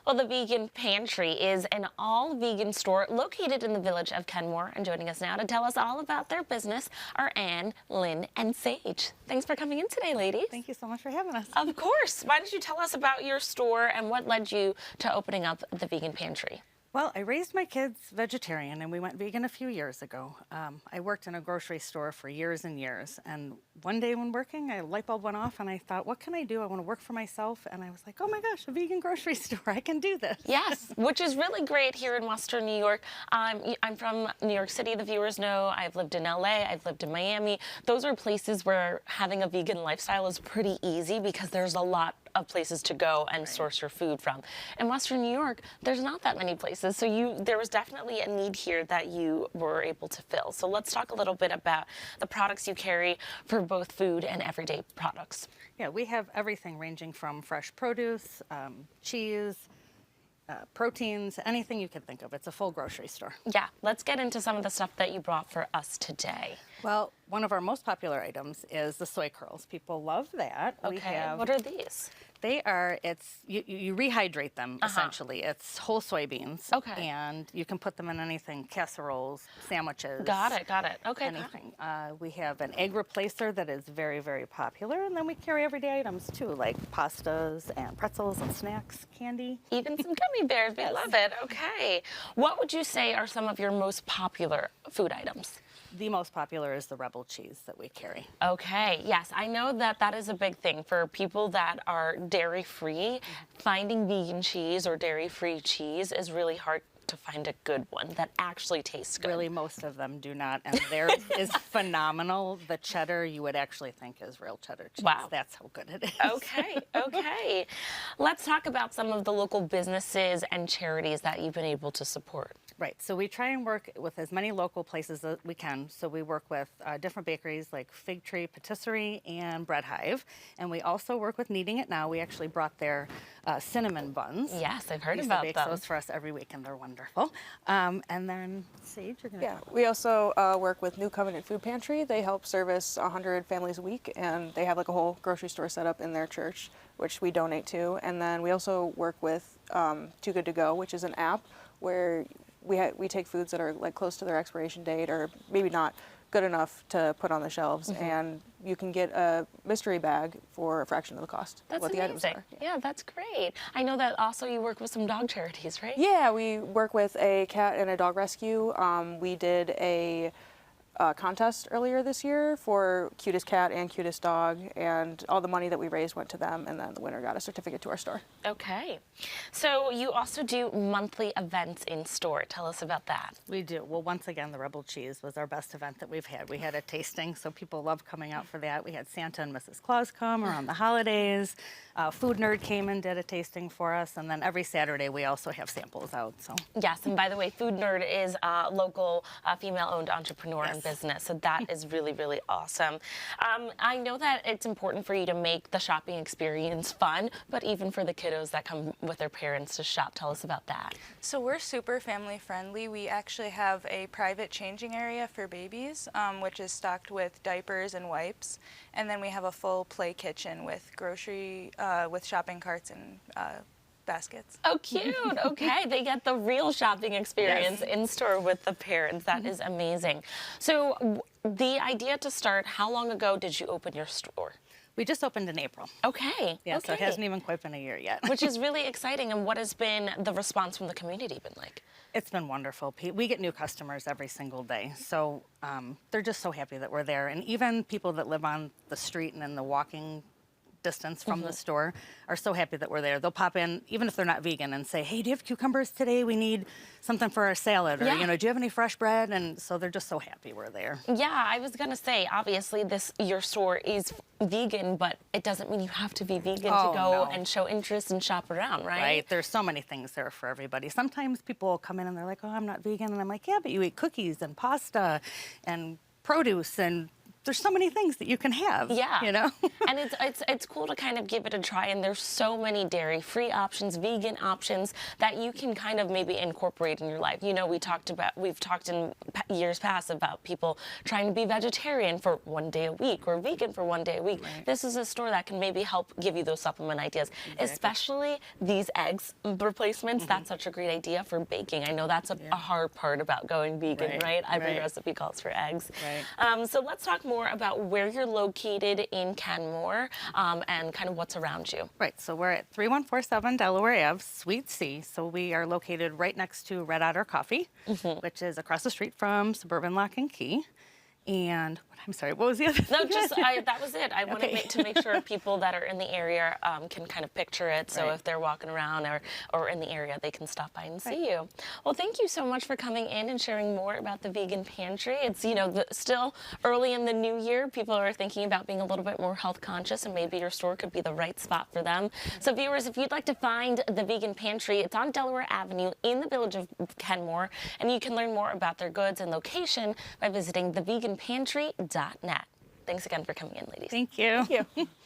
Well, the Vegan Pantry is an all-vegan store located in the village of Kenmore. And joining us now to tell us all about their business are Anne, Lynn, and Sage. Thanks for coming in today, ladies. Thank you so much for having us. Of course. Why don't you tell us about your store and what led you to opening up the Vegan Pantry? Well, I raised my kids vegetarian and we went vegan a few years ago. I worked in a grocery store for years and years, and one day when working, a light bulb went off and I thought, what can I do? I want to work for myself, and I was like, oh my gosh, a vegan grocery store, I can do this. Yes, which is really great here in Western New York. I'm from New York City, the viewers know. I've lived in LA, I've lived in Miami. Those are places where having a vegan lifestyle is pretty easy because there's a lot of places to go and source your food from. In Western New York, there's not that many places, so there was definitely a need here that you were able to fill. So let's talk a little bit about the products you carry for both food and everyday products. Yeah, we have everything ranging from fresh produce, cheese, proteins, anything you can think of. It's a full grocery store. Yeah, let's get into some of the stuff that you brought for us today. Well, one of our most popular items is the soy curls. People love that. Okay, what are these? They are, you rehydrate them, essentially. It's whole soybeans. Okay. And you can put them in anything, casseroles, sandwiches. Got it. Okay. Anything. We have an egg replacer that is very, very popular. And then we carry everyday items too, like pastas and pretzels and snacks, candy. Even some gummy bears. We love it. Okay. What would you say are some of your most popular food items? The most popular is the Rebel cheese that we carry. Okay, yes, I know that that is a big thing for people that are dairy-free. Finding vegan cheese or dairy-free cheese is really hard to find a good one that actually tastes good. Really, most of them do not, and theirs is phenomenal. The cheddar you would actually think is real cheddar cheese. Wow. That's how good it is. Okay. Let's talk about some of the local businesses and charities that you've been able to support. Right, so we try and work with as many local places as we can. So we work with different bakeries like Fig Tree Patisserie and Bread Hive. And we also work with Kneading It Now. We actually brought their cinnamon buns. Yes, I've heard Lisa about bakes them. those for us every week, and they're wonderful. And then, Sage, you're going to Yeah, we also work with New Covenant Food Pantry. They help service 100 families a week, and they have like a whole grocery store set up in their church, which we donate to. And then we also work with Too Good to Go, which is an app where we take foods that are like close to their expiration date or maybe not good enough to put on the shelves, and you can get a mystery bag for a fraction of the cost of what the items are. Yeah, that's great. I know that also you work with some dog charities, right? Yeah, we work with a cat and a dog rescue. We did a contest earlier this year for cutest cat and cutest dog, and all the money that we raised went to them, and then the winner got a certificate to our store. Okay. So you also do monthly events in store. Tell us about that. We do. Well, once again, the Rebel cheese was our best event that we've had. We had a tasting, so people love coming out for that. We had Santa and Mrs. Claus come around the holidays. Food Nerd came and did a tasting for us, and then every Saturday we also have samples out. So yes, and by the way, Food Nerd is a local female-owned entrepreneur and business, so that is really, really awesome. I know that it's important for you to make the shopping experience fun, but even for the kiddos that come with their parents to shop. Tell us about that. So we're super family friendly. We actually have a private changing area for babies, which is stocked with diapers and wipes. And then we have a full play kitchen with with shopping carts and baskets. Oh, cute. Okay, they get the real shopping experience in store with the parents. That is amazing. So the idea to start, how long ago did you open your store? we just opened in April. Okay. Yeah, so it hasn't even quite been a year yet. Which is really exciting. And what has been the response from the community been like? It's been wonderful. We get new customers every single day. So they're just so happy that we're there. And even people that live on the street and in the walking distance from the store are so happy that we're there. They'll pop in, even if they're not vegan, and say, hey, do you have cucumbers today? We need something for our salad. Or, you know, do you have any fresh bread? And so they're just so happy we're there. Yeah, I was going to say, obviously, your store is vegan, but it doesn't mean you have to be vegan to go and show interest and shop around, right? Right. There's so many things there for everybody. Sometimes people will come in and they're like, oh, I'm not vegan. And I'm like, yeah, but you eat cookies and pasta and produce and there's so many things that you can have. Yeah. You know? And it's cool to kind of give it a try, and there's so many dairy-free options, vegan options that you can kind of maybe incorporate in your life. You know, we've talked in years past about people trying to be vegetarian for one day a week or vegan for one day a week. Right. This is a store that can maybe help give you those supplement ideas, especially these eggs replacements. That's such a great idea for baking. I know that's a hard part about going vegan, right? Every recipe calls for eggs. Right. So let's talk more about where you're located in Kenmore and kind of what's around you. Right, so we're at 3147 Delaware Ave, Suite C. So we are located right next to Red Otter Coffee, which is across the street from Suburban Lock and Key. And I'm sorry, what was the other thing? No, that was it. I wanted to make sure people that are in the area can kind of picture it. So if they're walking around or in the area, they can stop by and see you. Well, thank you so much for coming in and sharing more about the Vegan Pantry. It's, you know, still early in the new year. People are thinking about being a little bit more health conscious, and maybe your store could be the right spot for them. So viewers, if you'd like to find the Vegan Pantry, it's on Delaware Avenue in the village of Kenmore, and you can learn more about their goods and location by visiting theveganpantry.net. Thanks again for coming in, ladies. Thank you. Thank you.